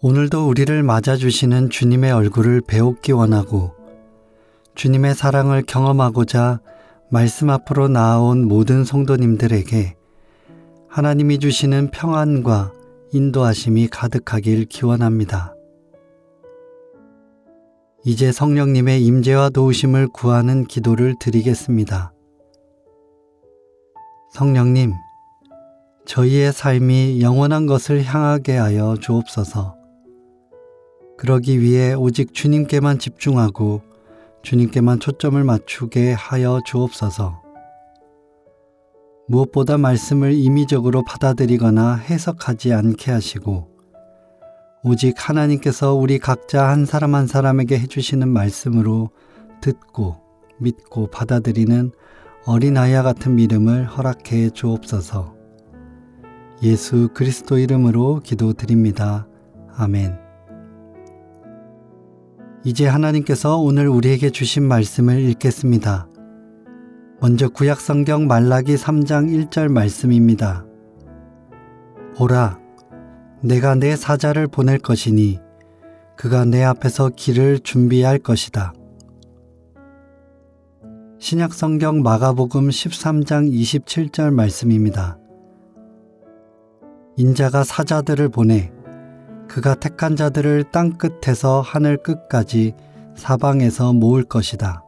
오늘도 우리를 맞아주시는 주님의 얼굴을 배우기 원하고 주님의 사랑을 경험하고자 말씀 앞으로 나아온 모든 성도님들에게 하나님이 주시는 평안과 인도하심이 가득하길 기원합니다. 이제 성령님의 임재와 도우심을 구하는 기도를 드리겠습니다. 성령님, 저희의 삶이 영원한 것을 향하게 하여 주옵소서. 그러기 위해 오직 주님께만 집중하고 주님께만 초점을 맞추게 하여 주옵소서. 무엇보다 말씀을 임의적으로 받아들이거나 해석하지 않게 하시고 오직 하나님께서 우리 각자 한 사람 한 사람에게 해주시는 말씀으로 듣고 믿고 받아들이는 어린아이와 같은 믿음을 허락해 주옵소서. 예수 그리스도 이름으로 기도드립니다. 아멘. 이제 하나님께서 오늘 우리에게 주신 말씀을 읽겠습니다. 먼저 구약성경 말라기 3장 1절 말씀입니다. 보라, 내가 내 사자를 보낼 것이니 그가 내 앞에서 길을 준비할 것이다. 신약성경 마가복음 13장 27절 말씀입니다. 인자가 사자들을 보내 그가 택한 자들을 땅 끝에서 하늘 끝까지 사방에서 모을 것이다.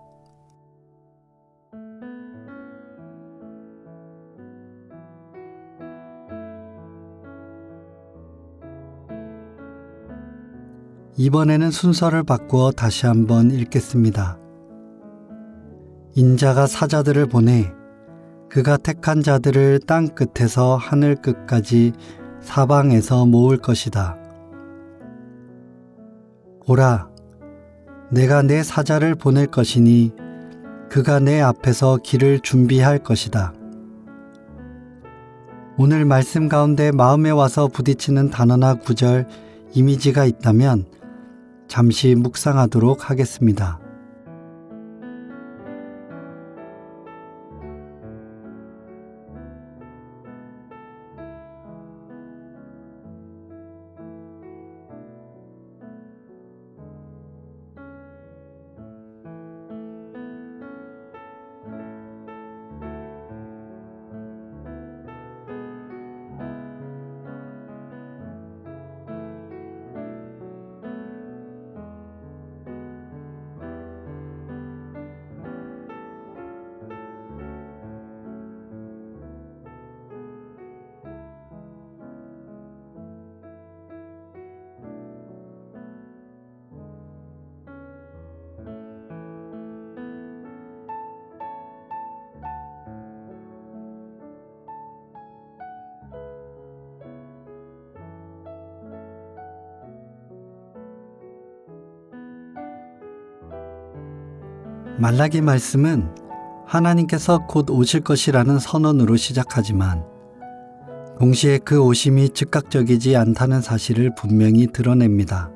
이번에는 순서를 바꾸어 다시 한번 읽겠습니다. 인자가 사자들을 보내 그가 택한 자들을 땅 끝에서 하늘 끝까지 사방에서 모을 것이다. 보라, 내가 내 사자를 보낼 것이니 그가 내 앞에서 길을 준비할 것이다. 오늘 말씀 가운데 마음에 와서 부딪히는 단어나 구절, 이미지가 있다면 잠시 묵상하도록 하겠습니다. 말라기 말씀은 하나님께서 곧 오실 것이라는 선언으로 시작하지만 동시에 그 오심이 즉각적이지 않다는 사실을 분명히 드러냅니다.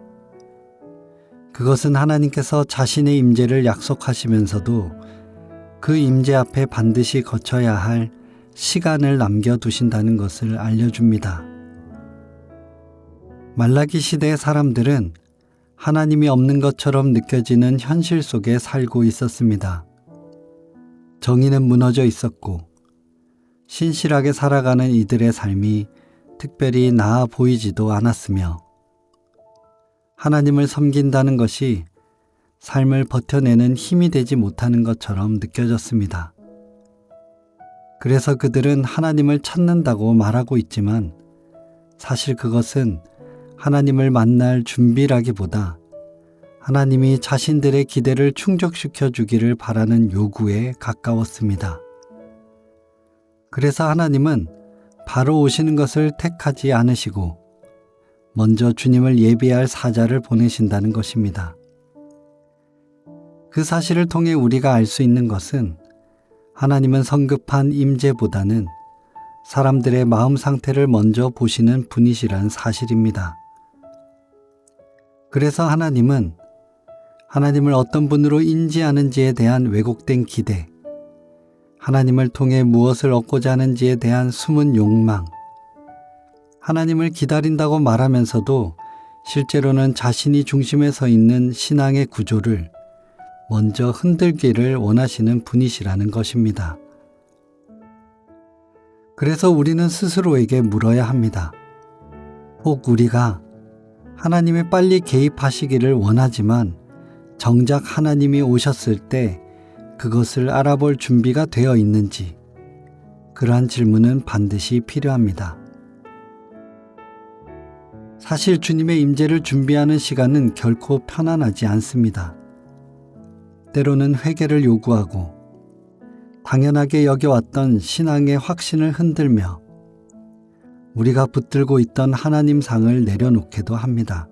그것은 하나님께서 자신의 임재를 약속하시면서도 그 임재 앞에 반드시 거쳐야 할 시간을 남겨두신다는 것을 알려줍니다. 말라기 시대의 사람들은 하나님이 없는 것처럼 느껴지는 현실 속에 살고 있었습니다. 정의는 무너져 있었고 신실하게 살아가는 이들의 삶이 특별히 나아 보이지도 않았으며 하나님을 섬긴다는 것이 삶을 버텨내는 힘이 되지 못하는 것처럼 느껴졌습니다. 그래서 그들은 하나님을 찾는다고 말하고 있지만 사실 그것은 하나님을 만날 준비라기보다 하나님이 자신들의 기대를 충족시켜 주기를 바라는 요구에 가까웠습니다. 그래서 하나님은 바로 오시는 것을 택하지 않으시고 먼저 주님을 예비할 사자를 보내신다는 것입니다. 그 사실을 통해 우리가 알 수 있는 것은 하나님은 성급한 임재보다는 사람들의 마음 상태를 먼저 보시는 분이시란 사실입니다. 그래서 하나님은 하나님을 어떤 분으로 인지하는지에 대한 왜곡된 기대, 하나님을 통해 무엇을 얻고자 하는지에 대한 숨은 욕망, 하나님을 기다린다고 말하면서도 실제로는 자신이 중심에 서 있는 신앙의 구조를 먼저 흔들기를 원하시는 분이시라는 것입니다. 그래서 우리는 스스로에게 물어야 합니다. 혹 우리가 하나님이 빨리 개입하시기를 원하지만 정작 하나님이 오셨을 때 그것을 알아볼 준비가 되어 있는지, 그러한 질문은 반드시 필요합니다. 사실 주님의 임재를 준비하는 시간은 결코 편안하지 않습니다. 때로는 회개를 요구하고 당연하게 여겨왔던 신앙의 확신을 흔들며 우리가 붙들고 있던 하나님 상을 내려놓기도 합니다.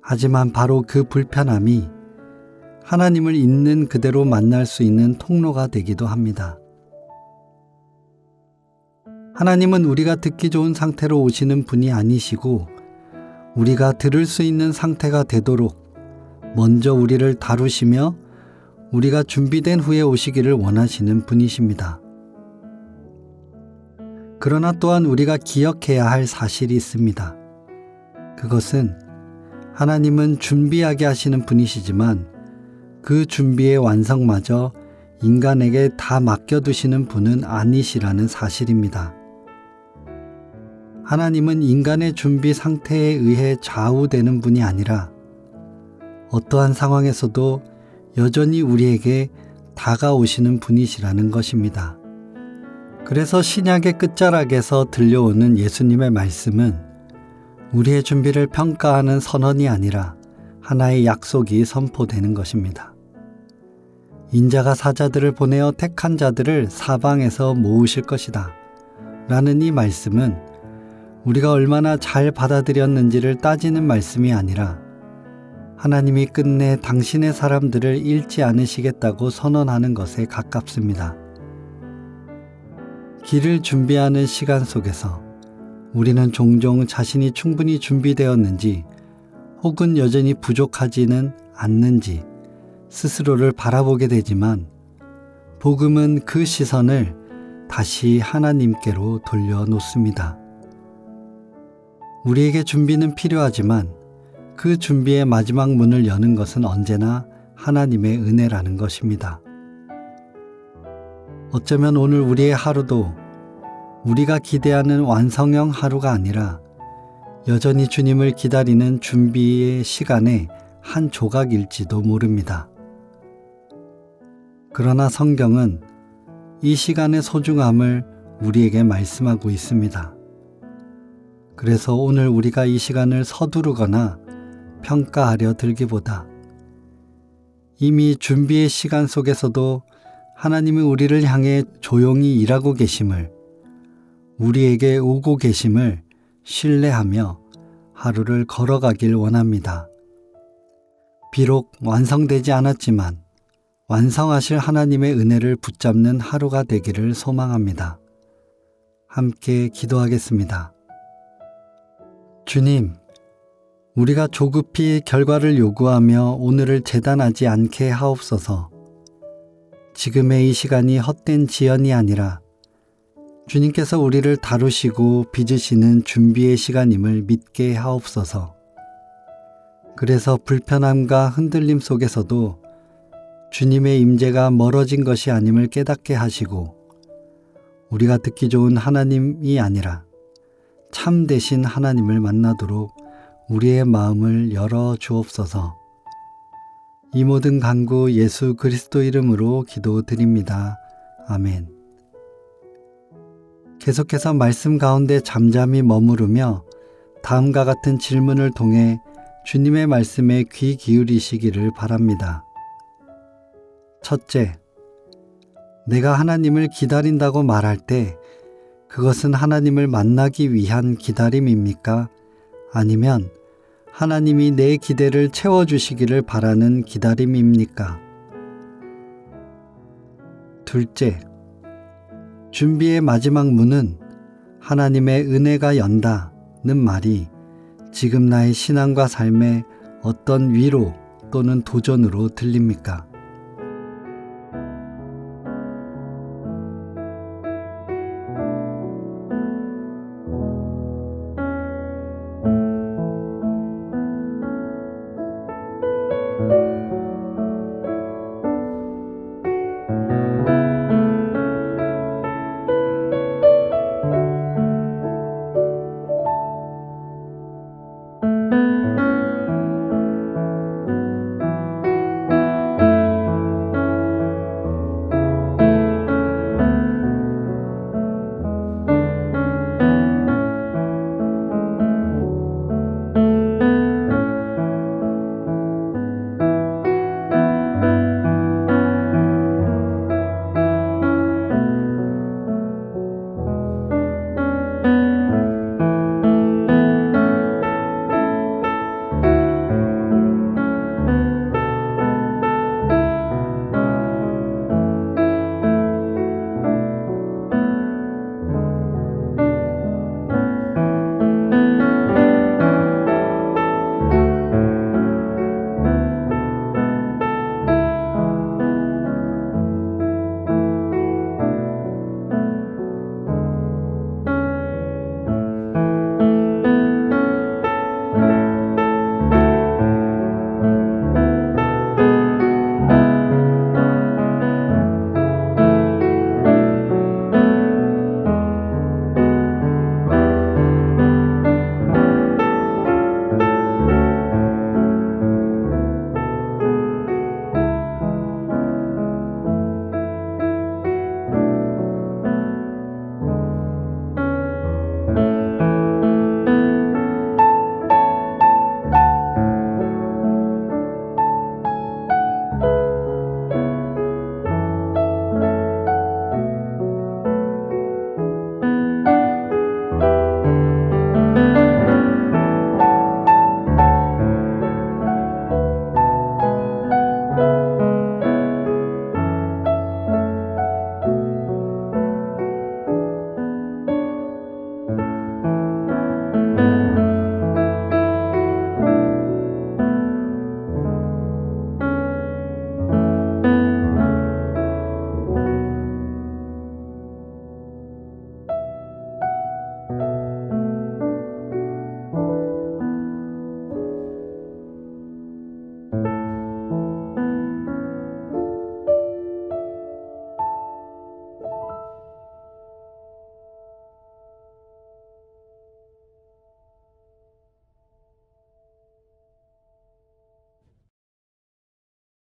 하지만 바로 그 불편함이 하나님을 있는 그대로 만날 수 있는 통로가 되기도 합니다. 하나님은 우리가 듣기 좋은 상태로 오시는 분이 아니시고 우리가 들을 수 있는 상태가 되도록 먼저 우리를 다루시며 우리가 준비된 후에 오시기를 원하시는 분이십니다. 그러나 또한 우리가 기억해야 할 사실이 있습니다. 그것은 하나님은 준비하게 하시는 분이시지만 그 준비의 완성마저 인간에게 다 맡겨두시는 분은 아니시라는 사실입니다. 하나님은 인간의 준비 상태에 의해 좌우되는 분이 아니라 어떠한 상황에서도 여전히 우리에게 다가오시는 분이시라는 것입니다. 그래서 신약의 끝자락에서 들려오는 예수님의 말씀은 우리의 준비를 평가하는 선언이 아니라 하나의 약속이 선포되는 것입니다. 인자가 사자들을 보내어 택한 자들을 사방에서 모으실 것이다 라는 이 말씀은 우리가 얼마나 잘 받아들였는지를 따지는 말씀이 아니라 하나님이 끝내 당신의 사람들을 잃지 않으시겠다고 선언하는 것에 가깝습니다. 길을 준비하는 시간 속에서 우리는 종종 자신이 충분히 준비되었는지 혹은 여전히 부족하지는 않는지 스스로를 바라보게 되지만 복음은 그 시선을 다시 하나님께로 돌려놓습니다. 우리에게 준비는 필요하지만 그 준비의 마지막 문을 여는 것은 언제나 하나님의 은혜라는 것입니다. 어쩌면 오늘 우리의 하루도 우리가 기대하는 완성형 하루가 아니라 여전히 주님을 기다리는 준비의 시간의 한 조각일지도 모릅니다. 그러나 성경은 이 시간의 소중함을 우리에게 말씀하고 있습니다. 그래서 오늘 우리가 이 시간을 서두르거나 평가하려 들기보다 이미 준비의 시간 속에서도 하나님이 우리를 향해 조용히 일하고 계심을, 우리에게 오고 계심을 신뢰하며 하루를 걸어가길 원합니다. 비록 완성되지 않았지만 완성하실 하나님의 은혜를 붙잡는 하루가 되기를 소망합니다. 함께 기도하겠습니다. 주님, 우리가 조급히 결과를 요구하며 오늘을 재단하지 않게 하옵소서. 지금의 이 시간이 헛된 지연이 아니라 주님께서 우리를 다루시고 빚으시는 준비의 시간임을 믿게 하옵소서. 그래서 불편함과 흔들림 속에서도 주님의 임재가 멀어진 것이 아님을 깨닫게 하시고 우리가 듣기 좋은 하나님이 아니라 참 되신 하나님을 만나도록 우리의 마음을 열어 주옵소서. 이 모든 간구 예수 그리스도 이름으로 기도드립니다. 아멘. 계속해서 말씀 가운데 잠잠히 머무르며 다음과 같은 질문을 통해 주님의 말씀에 귀 기울이시기를 바랍니다. 첫째, 내가 하나님을 기다린다고 말할 때 그것은 하나님을 만나기 위한 기다림입니까? 아니면 하나님이 내 기대를 채워주시기를 바라는 기다림입니까? 둘째, 준비의 마지막 문은 하나님의 은혜가 연다는 말이 지금 나의 신앙과 삶에 어떤 위로 또는 도전으로 들립니까?